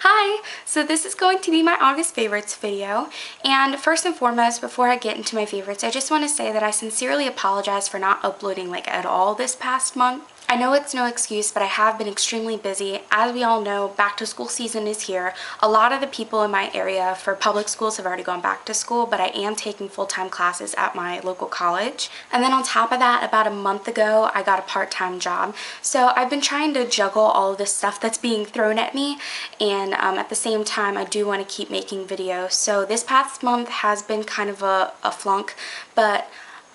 Hi! So this is going to be my August favorites video, and first and foremost, before I get into my favorites, I just want to say that I sincerely apologize for not uploading at all this past month. I know it's no excuse, but I have been extremely busy. As we all know, back to school season is here. A lot of the people in my area for public schools have already gone back to school, but I am taking full-time classes at my local college. And then on top of that, about a month ago, I got a part-time job. So I've been trying to juggle all of this stuff that's being thrown at me, and at the same time, I do want to keep making videos. So this past month has been kind of a flunk, but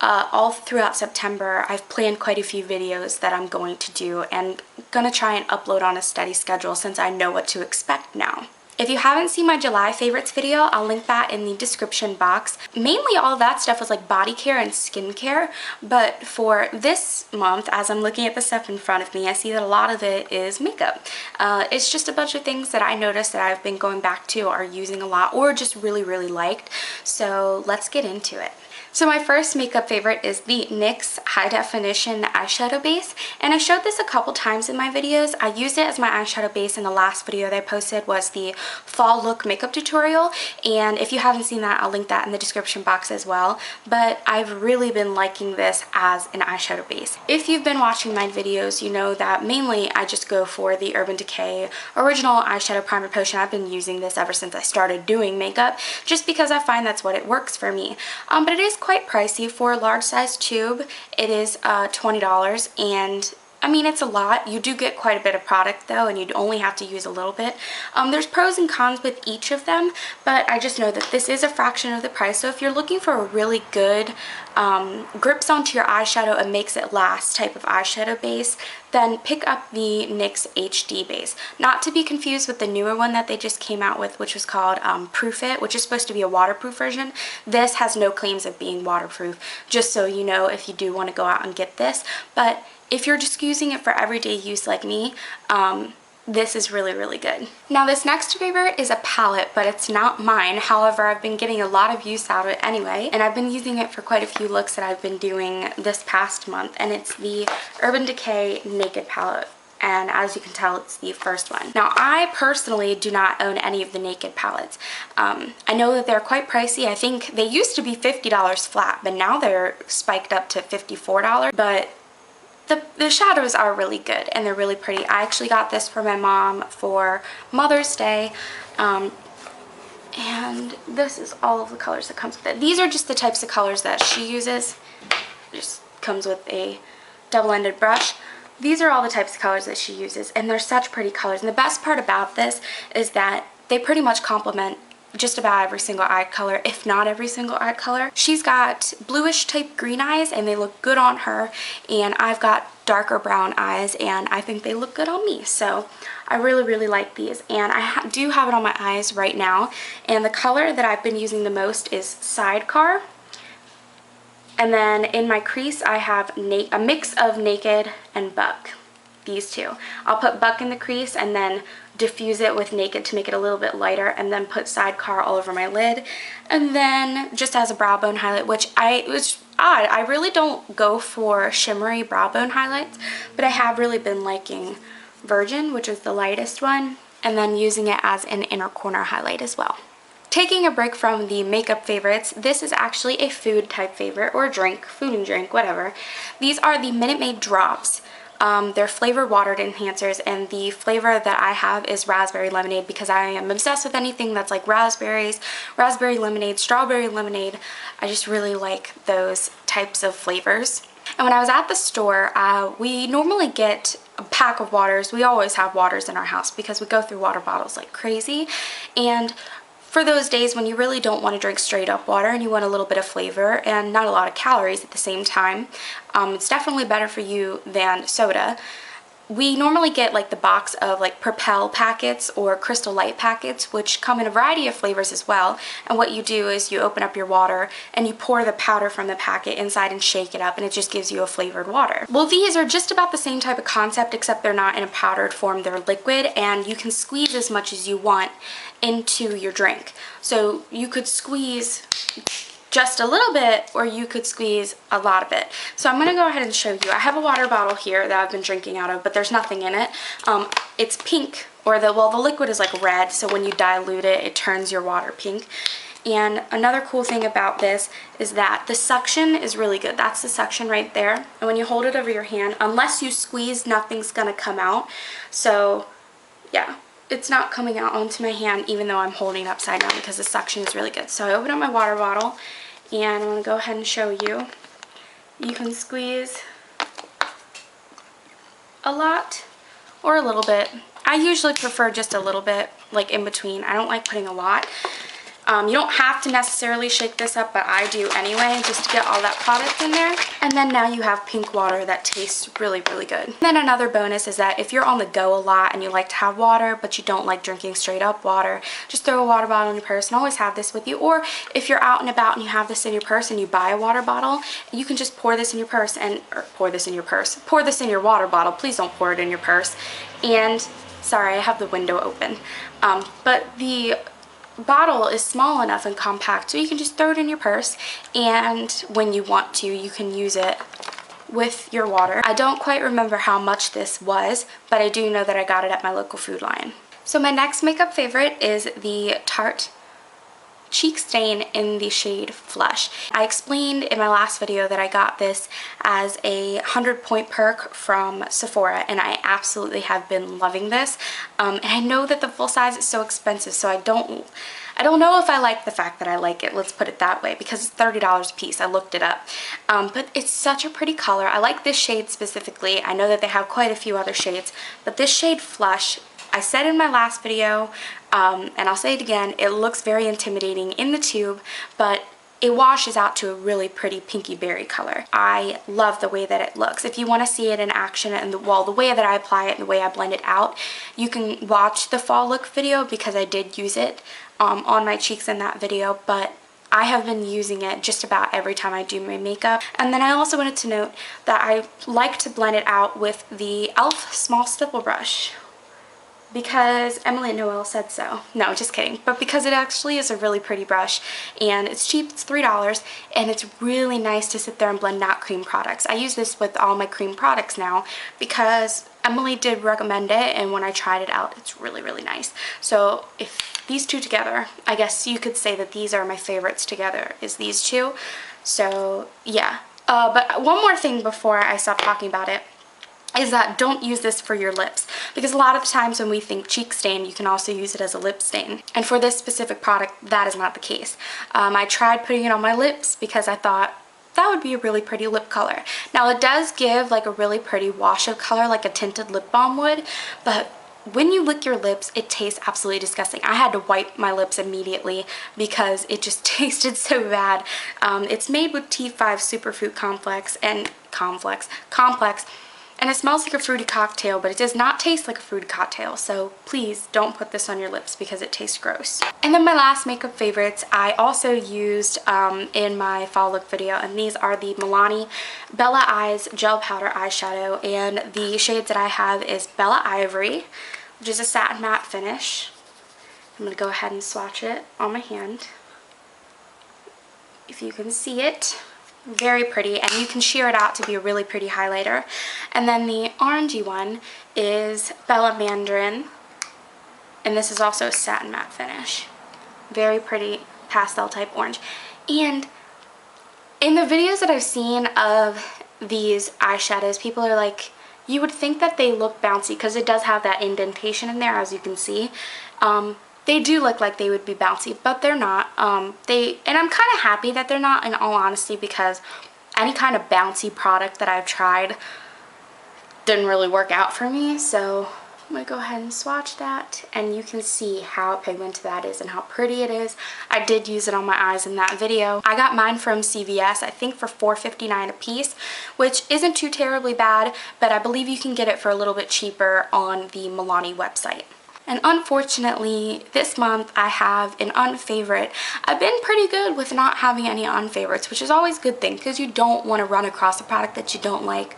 all throughout September, I've planned quite a few videos that I'm going to do and gonna try and upload on a steady schedule since I know what to expect now. If you haven't seen my July favorites video, I'll link that in the description box. Mainly all that stuff was like body care and skincare, but for this month, as I'm looking at the stuff in front of me, I see that a lot of it is makeup. It's just a bunch of things that I noticed that I've been going back to or using a lot or just really liked. So let's get into it. So my first makeup favorite is the NYX High Definition Eyeshadow Base, and I showed this a couple times in my videos. I used it as my eyeshadow base in the last video that I posted was the fall look makeup tutorial, and if you haven't seen that, I'll link that in the description box as well. But I've really been liking this as an eyeshadow base. If you've been watching my videos, you know that mainly I just go for the Urban Decay Original Eyeshadow Primer Potion. I've been using this ever since I started doing makeup, just because I find that's what it works for me. But it is quite pricey for a large size tube. It is $20, and I mean, it's a lot. You do get quite a bit of product though, and you'd only have to use a little bit. There's pros and cons with each of them, but I just know that this is a fraction of the price. So if you're looking for a really good grips onto your eyeshadow and makes it last type of eyeshadow base, then pick up the NYX HD base. Not to be confused with the newer one that they just came out with, which was called Proof It, which is supposed to be a waterproof version. This has no claims of being waterproof, just so you know if you do want to go out and get this. But if you're just using it for everyday use like me, this is really good. Now this next favorite is a palette, but it's not mine. However, I've been getting a lot of use out of it anyway, and I've been using it for quite a few looks that I've been doing this past month, and it's the Urban Decay Naked palette. And as you can tell, it's the first one. Now, I personally do not own any of the Naked palettes. I know that they're quite pricey. I think they used to be $50 flat, but now they're spiked up to $54. But the shadows are really good and they're really pretty. I actually got this for my mom for Mother's Day, and this is all of the colors that comes with it. These are just the types of colors that she uses. It just comes with a double-ended brush. These are all the types of colors that she uses, and they're such pretty colors. And the best part about this is that they pretty much complement just about every single eye color, if not every single eye color. She's got bluish type green eyes and they look good on her, and I've got darker brown eyes and I think they look good on me. So I really like these, and I do have it on my eyes right now, and the color that I've been using the most is Sidecar. And then in my crease I have a mix of Naked and Buck, these two. I'll put Buck in the crease and then diffuse it with Naked to make it a little bit lighter, and then put Sidecar all over my lid, and then just as a brow bone highlight, which is odd. I really don't go for shimmery brow bone highlights, but I have really been liking Virgin, which is the lightest one, and then using it as an inner corner highlight as well. Taking a break from the makeup favorites, this is actually a food type favorite, or drink, food and drink, whatever. These are the Minute Maid drops. They're flavored water enhancers, and the flavor that I have is raspberry lemonade because I am obsessed with anything that's like raspberries, raspberry lemonade, strawberry lemonade. I just really like those types of flavors. And when I was at the store, we normally get a pack of waters. We always have waters in our house because we go through water bottles like crazy. And for those days when you really don't want to drink straight up water and you want a little bit of flavor and not a lot of calories at the same time, it's definitely better for you than soda. We normally get like the box of like Propel packets or Crystal Light packets, which come in a variety of flavors as well. And what you do is you open up your water and you pour the powder from the packet inside and shake it up, and it just gives you a flavored water. Well, these are just about the same type of concept, except they're not in a powdered form, they're liquid, and you can squeeze as much as you want into your drink. So you could squeeze just a little bit, or you could squeeze a lot of it. So I'm gonna go ahead and show you. I have a water bottle here that I've been drinking out of, but there's nothing in it. It's pink, or the liquid is like red, so when you dilute it, it turns your water pink. And another cool thing about this is that the suction is really good. That's the suction right there. And when you hold it over your hand, unless you squeeze, nothing's gonna come out. So yeah, it's not coming out onto my hand even though I'm holding it upside down because the suction is really good. So I open up my water bottle and I'm gonna go ahead and show you. You can squeeze a lot or a little bit. I usually prefer just a little bit, like in between. I don't like putting a lot. You don't have to necessarily shake this up, but I do anyway, just to get all that product in there. And then now you have pink water that tastes really, really good. And then another bonus is that if you're on the go a lot and you like to have water, but you don't like drinking straight up water, just throw a water bottle in your purse and always have this with you. Or if you're out and about and you have this in your purse and you buy a water bottle, you can just pour this in your purse pour this in your water bottle. Please don't pour it in your purse. And sorry, I have the window open. But the bottle is small enough and compact so you can just throw it in your purse, and when you want to, you can use it with your water. I don't quite remember how much this was, but I do know that I got it at my local Food Lion. So my next makeup favorite is the Tarte Cheek Stain in the shade Flush. I explained in my last video that I got this as a 100-point perk from Sephora, and I absolutely have been loving this. And I know that the full size is so expensive, so I don't know if I like the fact that I like it, let's put it that way, because it's $30 a piece. I looked it up. But it's such a pretty color. I like this shade specifically. I know that they have quite a few other shades, but this shade Flush, I said in my last video, and I'll say it again, it looks very intimidating in the tube, but it washes out to a really pretty pinky berry color. I love the way that it looks. If you want to see it in action and the way that I apply it and the way I blend it out, you can watch the fall look video because I did use it on my cheeks in that video, but I have been using it just about every time I do my makeup. And then I also wanted to note that I like to blend it out with the e.l.f. Smallstipple Brush, because Emily and Noel said so. No, just kidding. But because it actually is a really pretty brush, and it's cheap, it's $3, and it's really nice to sit there and blend out cream products. I use this with all my cream products now because Emily did recommend it, and when I tried it out, it's really, really nice. So if these two together, I guess you could say that these are my favorites together, is these two. So yeah. But one more thing before I stop talking about it is that don't use this for your lips, because a lot of the times when we think cheek stain, you can also use it as a lip stain, and for this specific product that is not the case. I tried putting it on my lips because I thought that would be a really pretty lip color. Now it does give like a really pretty wash of color like a tinted lip balm would, but when you lick your lips, it tastes absolutely disgusting. I had to wipe my lips immediately because it just tasted so bad. It's made with T5 Superfruit Complex, and it smells like a fruity cocktail, but it does not taste like a fruity cocktail, so please don't put this on your lips because it tastes gross. And then my last makeup favorites I also used in my fall look video, and these are the Milani Bella Eyes Gel Powder Eyeshadow, and the shades that I have is Bella Ivory, which is a satin matte finish. I'm going to go ahead and swatch it on my hand. If you can see it. Very pretty, and you can sheer it out to be a really pretty highlighter. And then the orangey one is Bella Mandarin, and this is also a satin matte finish. Very pretty pastel type orange. And in the videos that I've seen of these eyeshadows, people are like, you would think that they look bouncy because it does have that indentation in there, as you can see. They do look like they would be bouncy, but they're not. And I'm kind of happy that they're not, in all honesty, because any kind of bouncy product that I've tried didn't really work out for me. So I'm going to go ahead and swatch that, and you can see how pigmented that is and how pretty it is. I did use it on my eyes in that video. I got mine from CVS, I think for $4.59 a piece, which isn't too terribly bad, but I believe you can get it for a little bit cheaper on the Milani website. And unfortunately, this month I have an unfavorite. I've been pretty good with not having any unfavorites, which is always a good thing because you don't want to run across a product that you don't like.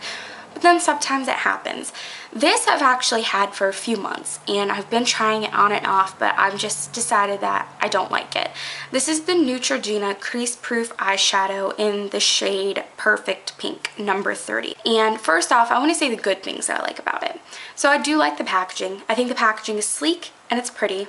but then sometimes it happens. This I've actually had for a few months, and I've been trying it on and off, but I've just decided that I don't like it. This is the Neutrogena Crease Proof Eyeshadow in the shade Perfect Pink, number 30. And first off, I want to say the good things that I like about it. So I do like the packaging. I think the packaging is sleek and it's pretty.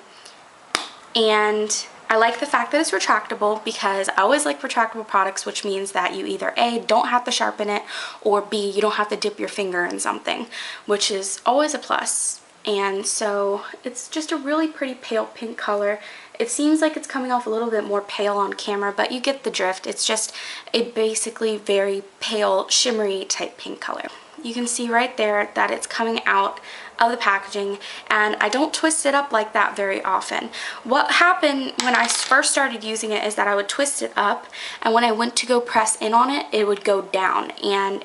And I like the fact that it's retractable, because I always like retractable products, which means that you either A, don't have to sharpen it, or B, you don't have to dip your finger in something, which is always a plus. And so it's just a really pretty pale pink color. It seems like it's coming off a little bit more pale on camera, but you get the drift. It's just a basically very pale, shimmery type pink color. You can see right there that it's coming out of the packaging, and I don't twist it up like that very often. What happened when I first started using it is that I would twist it up, and when I went to go press in on it, it would go down, and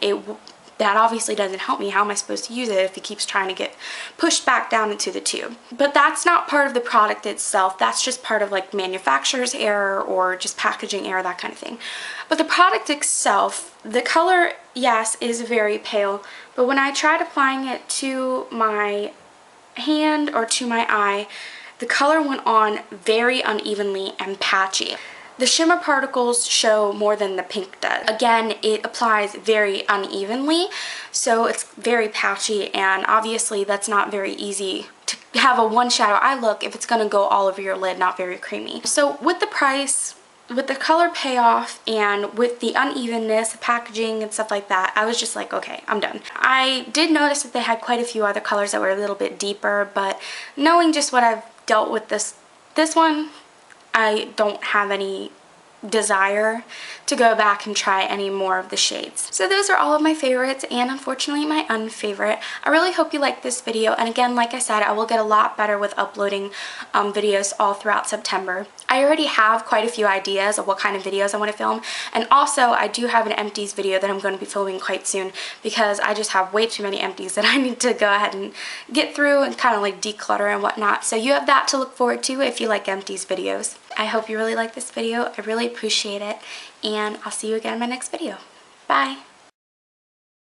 that obviously doesn't help me. How am I supposed to use it if it keeps trying to get pushed back down into the tube? But that's not part of the product itself. That's just part of like manufacturer's error or just packaging error, that kind of thing. But the product itself, the color, yes, is very pale, but when I tried applying it to my hand or to my eye, the color went on very unevenly and patchy. The shimmer particles show more than the pink does. Again, it applies very unevenly, so it's very patchy, and obviously that's not very easy to have a one shadow eye look if it's going to go all over your lid, not very creamy. So with the price, with the color payoff, and with the unevenness, the packaging and stuff like that, I was just like, okay, I'm done. I did notice that they had quite a few other colors that were a little bit deeper, but knowing just what I've dealt with this one, I don't have any desire to go back and try any more of the shades. So those are all of my favorites, and unfortunately my unfavorite. I really hope you liked this video, and again, like I said, I will get a lot better with uploading videos all throughout September. I already have quite a few ideas of what kind of videos I want to film, and also I do have an empties video that I'm going to be filming quite soon, because I just have way too many empties that I need to go ahead and get through and kind of like declutter and whatnot. So you have that to look forward to if you like empties videos. I hope you really like this video. I really appreciate it, and I'll see you again in my next video. Bye!